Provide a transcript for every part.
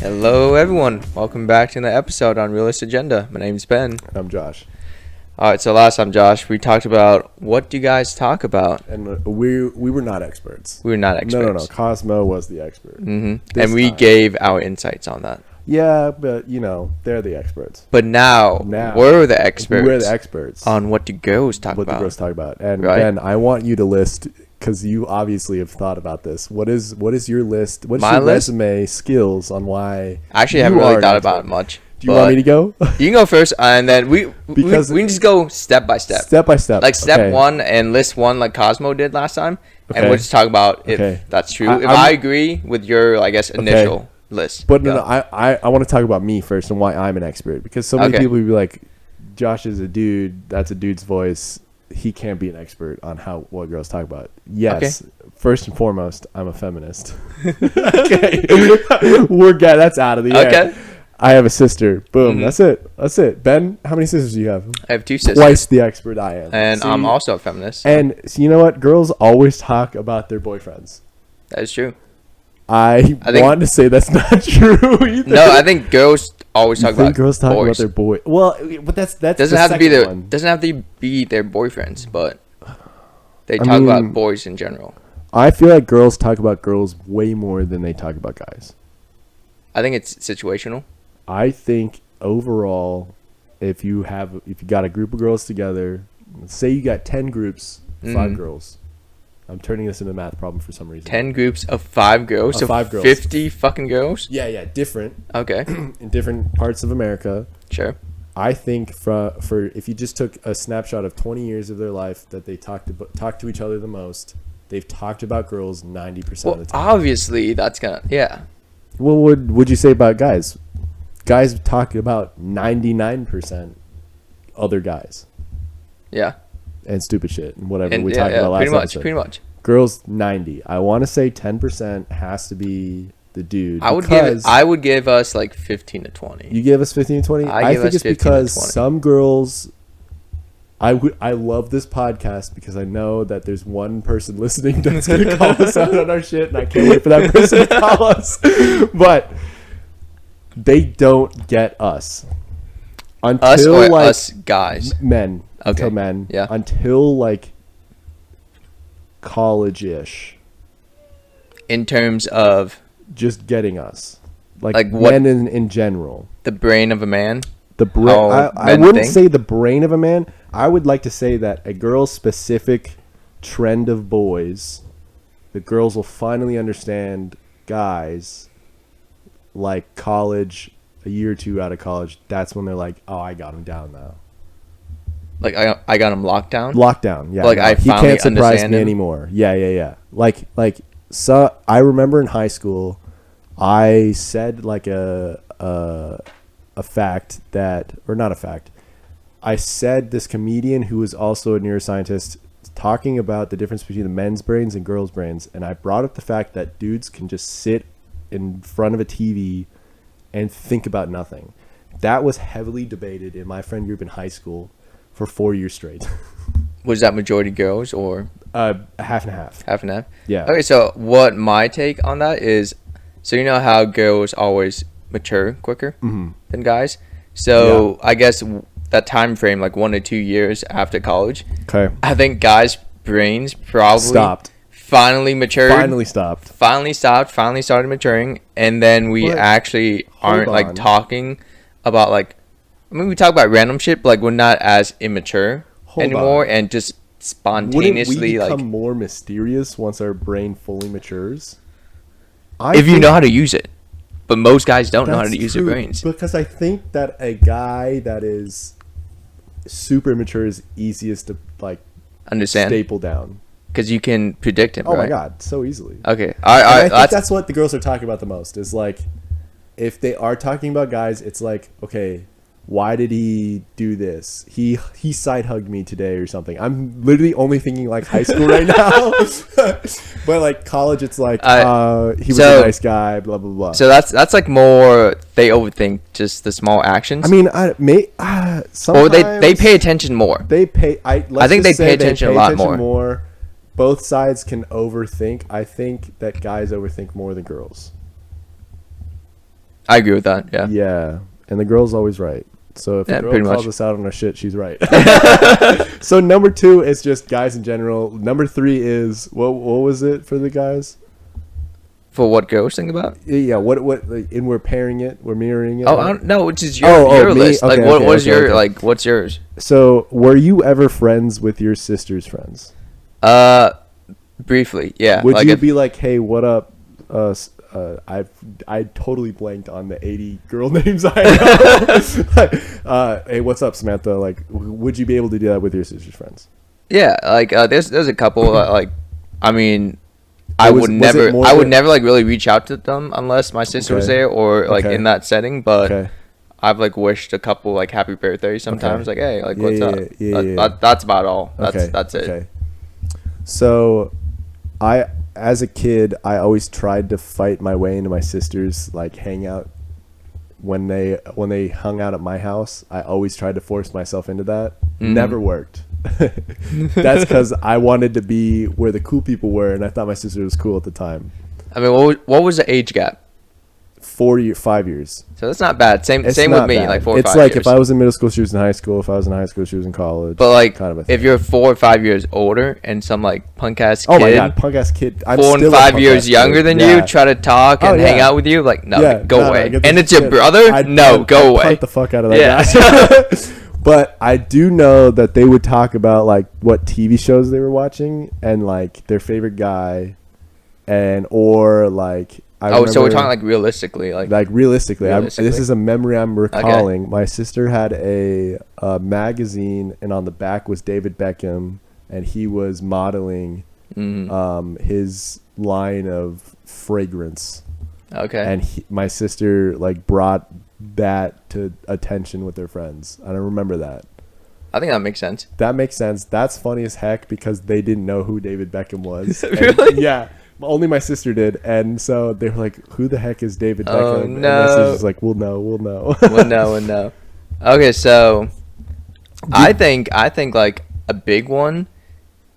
Hello, everyone. Welcome back to the episode on Realist Agenda. My name's Ben. I'm Josh. All right, so last time, Josh, we talked about what do you guys talk about? And we were not experts. We were not experts. No. Cosmo was the expert. Mm-hmm. And we gave our insights on that. Yeah, but, they're the experts. But now we're the experts. We're the experts. On what do girls talk about. What the girls talk about. And, right? Ben, I want you to list, because you obviously have thought about this. What is your list? What's your resume skills on why I actually haven't really thought about it much. Do you want me to go? You can go first, and then we can just go step by step. Step by step. Like step one and list one like Cosmo did last time. Okay. And we'll just talk about if that's true. If I agree with your, I guess, initial list. But no, I want to talk about me first and why I'm an expert. Because so many people would be like, Josh is a dude. That's a dude's voice. He can't be an expert on what girls talk about. Yes. Okay. First and foremost, I'm a feminist. Okay. That's out of the air. Okay. I have a sister. Boom. Mm-hmm. That's it. Ben, how many sisters do you have? I have 2 sisters. Twice the expert I am. And I'm also a feminist. And so you know what? Girls always talk about their boyfriends. That is true. I want to say that's not true either. No, I think girls always talk about girls talk about their boy. Well, but that's doesn't have to be doesn't have to be their boyfriends, but they talk about boys in general. I feel like girls talk about girls way more than they talk about guys. I think it's situational. I think overall, if you got a group of girls together, say you got 10 groups, 5 girls. I'm turning this into a math problem for some reason. 10 groups of 5 girls? So 5 girls. 50 fucking girls? Yeah, different. Okay. In different parts of America. Sure. I think for if you just took a snapshot of 20 years of their life that they talked to each other the most, they've talked about girls 90% of the time. Obviously, that's gonna, yeah. Well, what would you say about guys? Guys talk about 99% other guys. Yeah. And stupid shit and whatever we talked about last episode. Pretty much. Girls 90. I want to say 10% has to be the dude. I would give us like 15 to 20. You give us 15 to 20? I think it's because some girls. I love this podcast because I know that there's one person listening that's gonna call us out on our shit, and I can't wait for that person to call us. But they don't get us until us guys, men. Okay. Until men. Yeah. Until like college-ish. In terms of just getting us, like men in general. The brain of a man. I wouldn't say the brain of a man. I would like to say that a girl's specific trend of boys, the girls will finally understand guys like college, a year or two out of college. That's when they're like, oh, I got him down now. Like I got him locked down? Locked down, yeah. Like he can't surprise me anymore. Yeah. So I remember in high school, I said like a fact that, or not a fact. I said this comedian who was also a neuroscientist talking about the difference between the men's brains and girls' brains, and I brought up the fact that dudes can just sit in front of a TV and think about nothing. That was heavily debated in my friend group in high school for 4 years straight. Was that majority girls or half and half? Half and half. Yeah. Okay, so what my take on that is, so you know how girls always mature quicker than guys. So yeah. I guess that time frame, like 1 to 2 years after college. Okay. I think guys' brains probably stopped. Finally matured. Finally stopped. Finally started maturing, and then we actually aren't like talking about like. I mean, we talk about random shit, but like we're not as immature anymore, and just spontaneously. Wouldn't we become more mysterious once our brain fully matures? If you know how to use it. But most guys don't know how to use their brains. Because I think that a guy that is super mature is easiest to like understand, staple down. Because you can predict him. Oh right? My god, so easily. Okay, I think that's what the girls are talking about the most. Is like, if they are talking about guys, it's like, okay, why did he do this? He side hugged me today or something. I'm literally only thinking like high school right now. But like college, it's like he was a nice guy, blah blah blah. So that's like more they overthink just the small actions. I mean, or they pay attention more. They pay. I think they pay attention a lot more. Both sides can overthink. I think that guys overthink more than girls. I agree with that. Yeah. Yeah, and the girl's always right. So if the girl calls us out on our shit, she's right. So number 2 is just guys in general. Number 3 is what was it for the guys? For what girls think about? Yeah, what and we're pairing it, we're mirroring it. Oh, I don't know, which is your list. Okay, like what's your like what's yours? So, were you ever friends with your sister's friends? Briefly, yeah. Would you be like, "Hey, what up? I totally blanked on the 80 girl names I know. Hey, what's up, Samantha? Like, would you be able to do that with your sister's friends? Yeah, like there's a couple like, I mean, I would never like really reach out to them unless my sister was there or like in that setting. But I've like wished a couple like happy birthday sometimes. Like, hey, like what's up? That's about all. That's it. Okay. So, as a kid, I always tried to fight my way into my sister's like hangout. When they hung out at my house, I always tried to force myself into that. Never worked. That's because I wanted to be where the cool people were, and I thought my sister was cool at the time. I mean, what was the age gap? 5 years. So that's not bad. Same with me, bad. Like 4 or 5 years. It's like if I was in middle school, she was in high school. If I was in high school, she was in college. But like, kind of if you're 4 or 5 years older and some like punk ass kid, oh my god, punk ass kid, 4 and 5 years younger than you, try to talk and hang out with you, like no, go away. And it's your brother? I'd go away. Punt the fuck out of that guy. But I do know that they would talk about like what TV shows they were watching and like their favorite guy, or like. So we're talking like realistically, realistically. This is a memory I'm recalling. Okay. My sister had a magazine, and on the back was David Beckham, and he was modeling his line of fragrance. Okay. And my sister like brought that to attention with their friends. I don't remember that. I think that makes sense. That makes sense. That's funny as heck because they didn't know who David Beckham was. Really? Yeah. Only my sister did, and so they were like, "Who the heck is David Beckham?" Oh, no. And my sister was like, "We'll know." We'll know. Okay, so I think like a big one.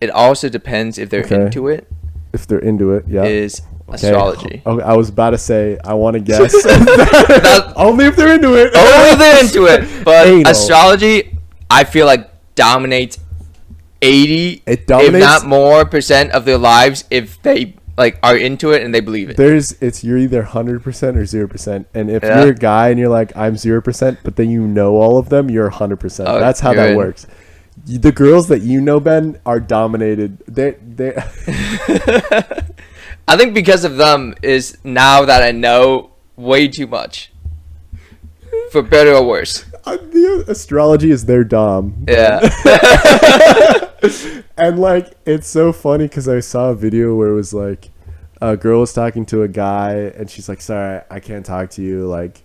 It also depends if they're into it. If they're into it, yeah. Is astrology. Okay, I was about to say I want to guess. Only if they're into it. Only if they're into it. But astrology, I feel like dominates 80, if not more, % of their lives if they like are into it and they believe it. You're either 100% or 0%, and if you're a guy and you're like I'm 0%, but then you know all of them, you're 100%. That's how that works. The girls that you know, Ben, are dominated. They I think because of them is now that I know way too much, for better or worse. The astrology is their dom. Yeah. And like it's so funny because I saw a video where it was like a girl was talking to a guy and she's like, "Sorry, I can't talk to you. Like,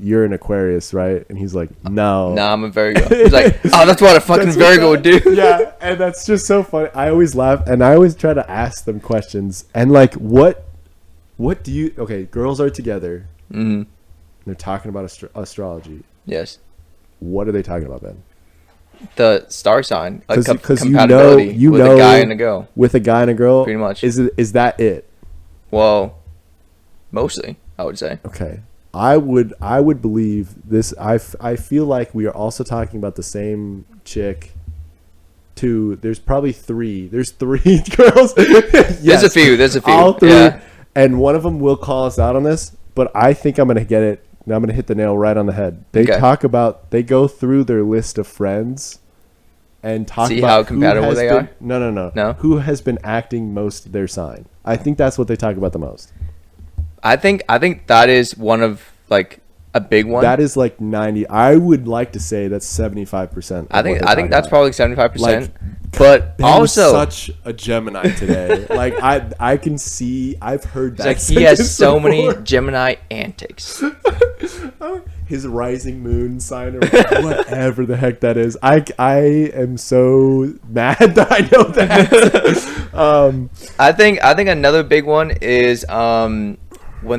you're an Aquarius, right?" And he's like, "No, I'm a Virgo." He's like, "Oh, that's what a fucking Virgo would do." Yeah, and that's just so funny. I always laugh and I always try to ask them questions. And like, what do you? Okay, girls are together. Mm-hmm. They're talking about astrology. Yes. What are they talking about, Ben? The star sign, like compatibility with a guy and a girl. With a guy and a girl, pretty much. Is that it? Well, mostly, I would say. Okay, I would believe this. I feel like we are also talking about the same chick. There's probably 3. There's 3 girls. Yes. There's a few. All 3, and one of them will call us out on this. But I think I'm gonna get it. I'm going to hit the nail right on the head. They go through their list of friends and talk about how compatible they are. No. Who has been acting most their sign? I think that's what they talk about the most. I think that is one of like a big one. That is like 90. I would like to say that's 75%. I think that's probably 75%. But also such a Gemini today. Like I can see, I've heard that. It's like he has so many Gemini antics. His rising moon sign or whatever the heck that is. I am so mad that I know that. I think another big one is when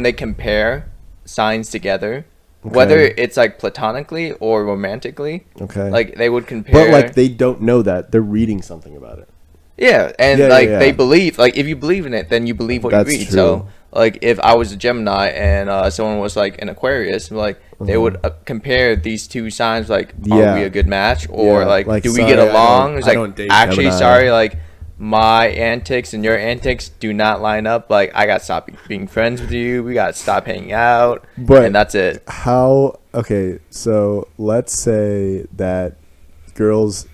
they compare signs together. Okay. Whether it's like platonically or romantically, okay, like they would compare, but like they don't know that they're reading something about it. Yeah, and they believe, like if you believe in it, then you believe what you read. True. So like if I was a Gemini and someone was like an Aquarius, like they would compare these two signs, like are we a good match, or like do we get along? It's like actually Gemini. Sorry, like my antics and your antics do not line up. Like I got to stop being friends with you. We got to stop hanging out, and that's it. Okay, so let's say that girls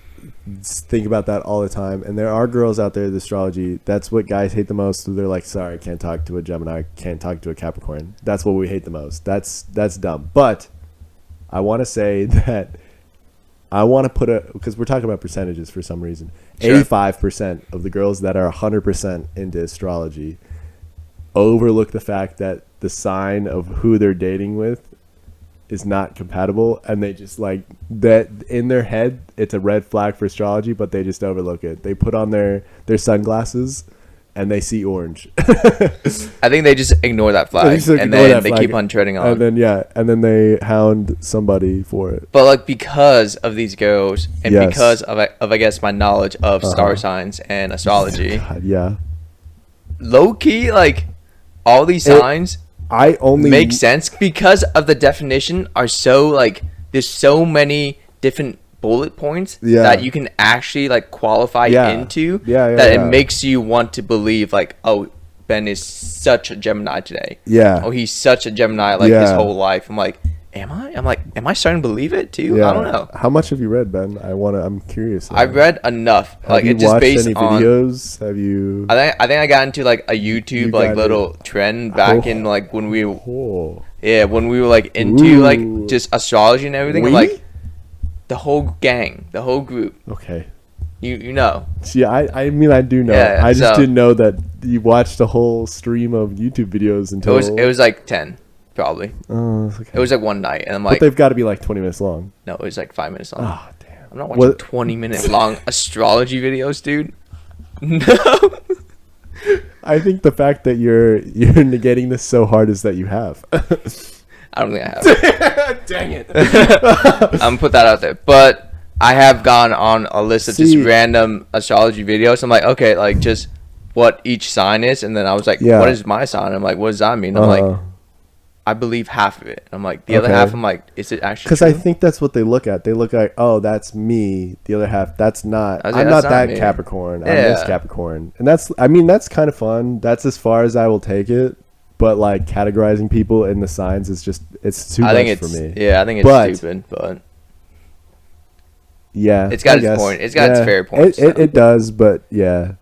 think about that all the time, and there are girls out there with astrology. That's what guys hate the most. So they're like, sorry, I can't talk to a Gemini, can't talk to a Capricorn. That's what we hate the most. That's dumb. But I want to say that I want to put because we're talking about percentages for some reason. Sure. 85% of the girls that are 100% into astrology overlook the fact that the sign of who they're dating with is not compatible, and they just like that in their head it's a red flag for astrology, but they just overlook it. They put on their sunglasses and they see orange. I think they just ignore that flag, and then they keep on treading on, and then they hound somebody for it. But like because of these girls and because of I guess my knowledge of star signs and astrology, God, low key, like all these signs make sense because of the definition are so like there's so many different bullet points that you can actually like qualify into that it makes you want to believe like, oh, Ben is such a Gemini today. Oh, he's such a Gemini like his whole life. I'm like, am I starting to believe it too? I don't know. How much have you read, Ben? I'm curious. I've read enough. Have you watched any videos? Have you? I think I got into like a YouTube like little trend back in like when we when we were like into like just astrology and everything. And, like the whole gang, the whole group. Okay. You know. See, I mean, I do know. I just didn't know that you watched a whole stream of YouTube videos until it was like 10. Probably. Oh, okay. It was like one night, and I'm like, but they've got to be like 20 minutes long. No, it was like 5 minutes long. Oh, damn. I'm not watching 20-minute long astrology videos, dude. No. I think the fact that you're negating this so hard is that you have. I don't think I have. Dang it. I'm gonna put that out there, but I have gone on a list of just random astrology videos. I'm like, okay, like just what each sign is, and then I was like, what is my sign? I'm like, what does that mean? I'm like, I believe half of it. I'm like, the other half, I'm like, is it actually because I think that's what they look at. They look like, oh, that's me. The other half, that's not. I'm not that me. Capricorn. I'm this Capricorn. And that's kind of fun. That's as far as I will take it. But like categorizing people in the signs is just, it's too much for me. Yeah, I think it's stupid, but. Yeah. It's got its point. It's got its fair points. It does, but yeah.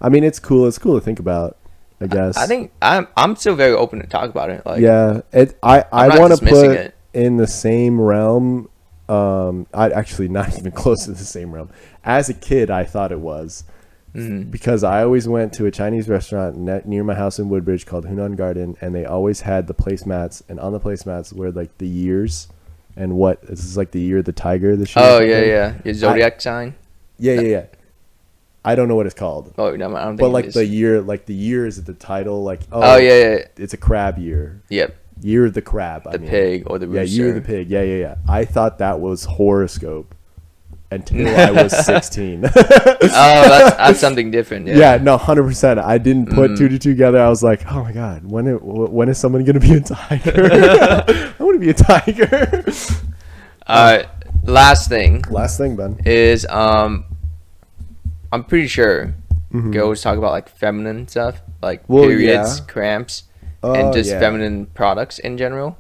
I mean, it's cool. It's cool to think about. I guess. I think I'm still very open to talk about it. Like, I want to put it in the same realm. I actually not even close to the same realm. As a kid, I thought it was because I always went to a Chinese restaurant near my house in Woodbridge called Hunan Garden, and they always had the placemats, and on the placemats were like the years and what this is like the year of the tiger. This year. Oh yeah, your zodiac sign. Yeah. I don't know what it's called. Oh no, I don't think. But like the year is the title. Like it's a crab year. Yep. Year of the crab. The pig or the rooster. Yeah, year of the pig. Yeah. I thought that was horoscope until I was 16. That's something different. Yeah, no, 100%. I didn't put two to two together. I was like, oh my god, when is someone gonna be a tiger? I want to be a tiger. Last thing, Ben, is I'm pretty sure girls talk about like feminine stuff, like periods, cramps, and just feminine products in general.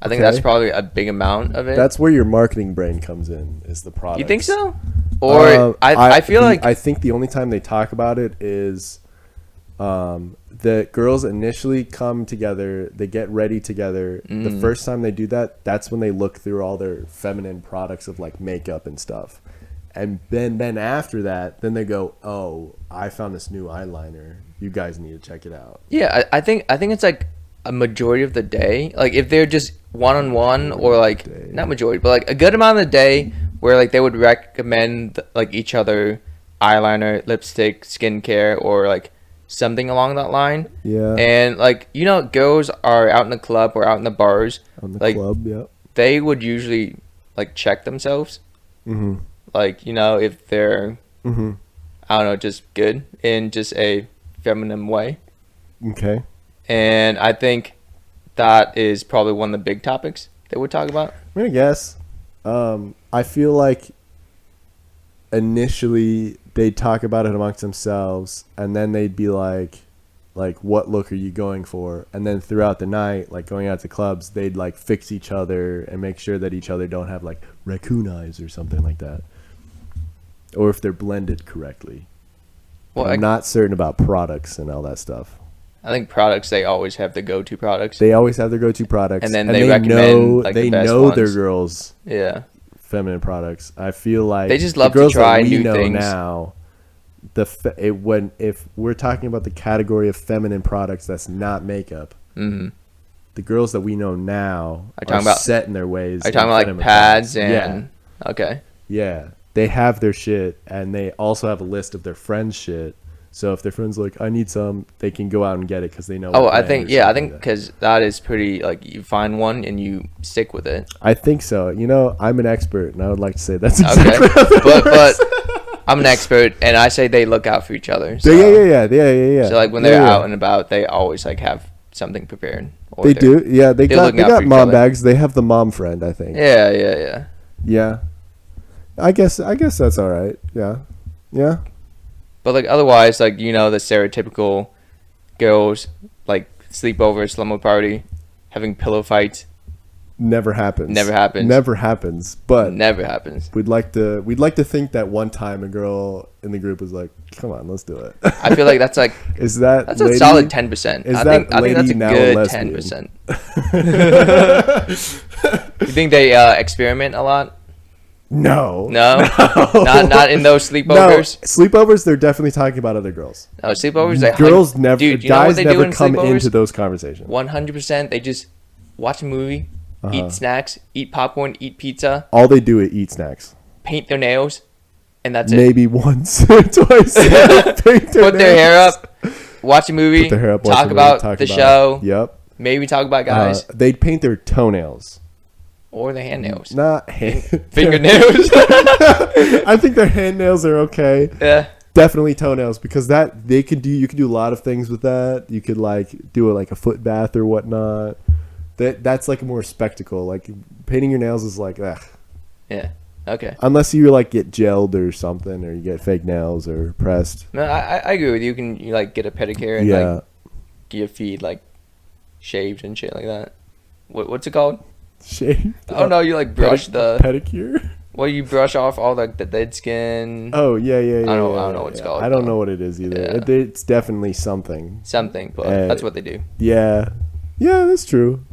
I think that's probably a big amount of it. That's where your marketing brain comes in, is the product. You think so? Or I feel like I think the only time they talk about it is the girls initially come together, they get ready together. The first time they do that, that's when they look through all their feminine products of like makeup and stuff. And then after that, then they go, oh, I found this new eyeliner. You guys need to check it out. Yeah, I think it's like a majority of the day. Like if they're just one-on-one or like not majority, but like a good amount of the day where like they would recommend like each other eyeliner, lipstick, skincare, or like something along that line. Yeah. And like, you know, girls are out in the club or out in the bars. On the like, club, yeah. They would usually like check themselves. Mm-hmm. Like, you know, if they're, mm-hmm. I don't know, just good in just a feminine way. Okay. And I think that is probably one of the big topics that we'll talk about. I'm gonna guess. I feel like initially they'd talk about it amongst themselves, and then they'd be like, what look are you going for? And then throughout the night, like going out to clubs, they'd like fix each other and make sure that each other don't have like raccoon eyes or something like that, or if they're blended correctly. Well, I'm not certain about products and all that stuff. I think products, they always have the go-to products. They always have their go-to products, and then they recommend like they the best know ones. their girls. Yeah. Feminine products. I feel like they just love to try new things. Now, if we're talking about the category of feminine products that's not makeup, mm-hmm. the girls that we know now are set in their ways. Are you talking about like pads and okay? Yeah, they have their shit, and they also have a list of their friends' shit. So if their friends like, I need some, they can go out and get it because they know. Oh, I think because that is pretty, like, you find one and you stick with it. I think so. You know, I'm an expert, and I would like to say that's exactly okay. But I'm an expert, and I say they look out for each other. So. Yeah. So like when they're out and about, they always like have something prepared. They do. Yeah, they got mom bags. They have the mom friend, I think. Yeah. Yeah. I guess that's all right. Yeah. But like otherwise, like, you know, the stereotypical girls, like sleepover, slumber party, having pillow fights. Never happens. But never happens. We'd like to think that one time a girl in the group was like, "Come on, let's do it." I feel like that's like that's a solid 10%. I think that's a good 10%. You think they experiment a lot? No. Not in those sleepovers. No, sleepovers, they're definitely talking about other girls. No, sleepovers, they girls never, dude, you guys know what they never do in come sleepovers? Into those conversations. 100%, they just watch a movie, eat snacks, eat popcorn, eat pizza. All they do is eat snacks, paint their nails, and that's it. Maybe once or taice. Put their hair up, watch a movie, talk about the show. Yep. Maybe talk about guys. They'd paint their toenails. Or the hand nails. Not fingernails. I think their hand nails are okay. Yeah. Definitely toenails, because you could do a lot of things with that. You could like do like a foot bath or whatnot. That's like more spectacle. Like painting your nails is like, ugh. Yeah. Okay. Unless you like get gelled or something, or you get fake nails or pressed. No, I agree with you. You like get a pedicure and like get your feet like shaved and shit like that. What's it called? Shave. Oh no, you like brush the pedicure. Well, you brush off all the dead skin. Oh yeah. I don't know what it's called. I don't know what it is either. Yeah. It's definitely something. But that's what they do. Yeah, that's true.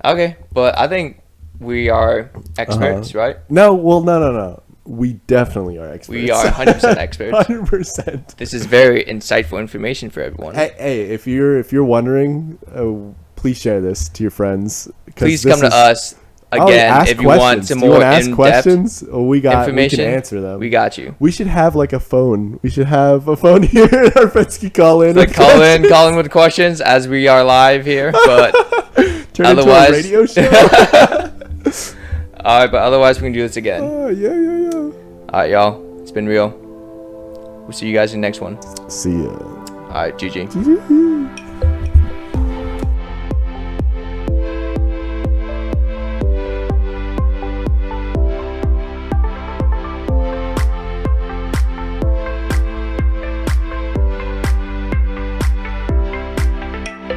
Okay, but I think we are experts, right? No, we definitely are experts. We are 100% experts. 100%. This is very insightful information for everyone. Hey, if you're wondering, please share this to your friends. Please come to us again if you want some more in-depth questions. We can answer them. We got you. We should have like a phone. We should have a phone here. Our friends can call in. Like call in with questions as we are live here. But turn otherwise, into a radio show. All right, but otherwise we can do this again. Yeah. All right, y'all. It's been real. We'll see you guys in the next one. See ya. All right, GG.